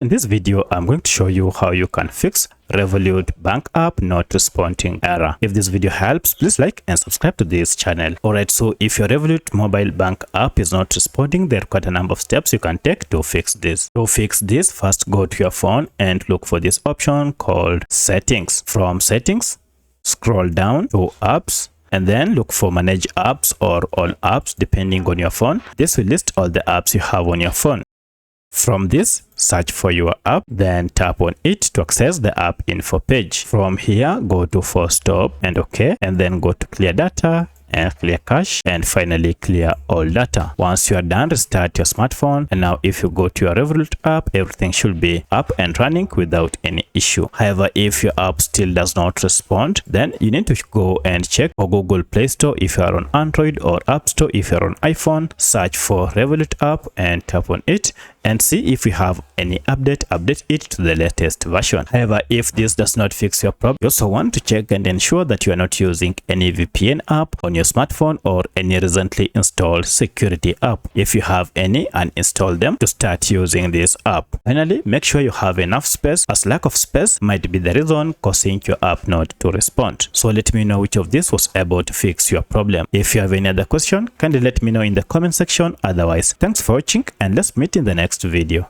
In this video, I'm going to show you how you can fix Revolut Bank App Not Responding error. If this video helps, please like and subscribe to this channel. Alright, so if your Revolut mobile bank app is not responding, there are quite a number of steps you can take to fix this. To fix this, first go to your phone and look for this option called Settings. From Settings, scroll down to Apps, and then look for Manage Apps or All Apps depending on your phone. This will list all the apps you have on your phone. From this, search for your app, then tap on it to access the app info page. From here, go to Force Stop and OK, and then go to Clear Data and clear cache, and finally clear all data. Once you are done, restart your smartphone, and now if you go to your Revolut app, everything should be up and running without any issue. However, if your app still does not respond, then you need to go and check or Google Play Store if you are on Android, or App Store if you are on iPhone. Search for Revolut app and tap on it and see if you have any update it to the latest version. However, if this does not fix your problem, you also want to check and ensure that you are not using any VPN app on your smartphone or any recently installed security app. If you have any, uninstall them to start using this app. Finally, make sure you have enough space, as lack of space might be the reason causing your app not to respond. So let me know which of this was able to fix your problem. If you have any other question, kindly let me know in the comment section. Otherwise, thanks for watching and let's meet in the next video.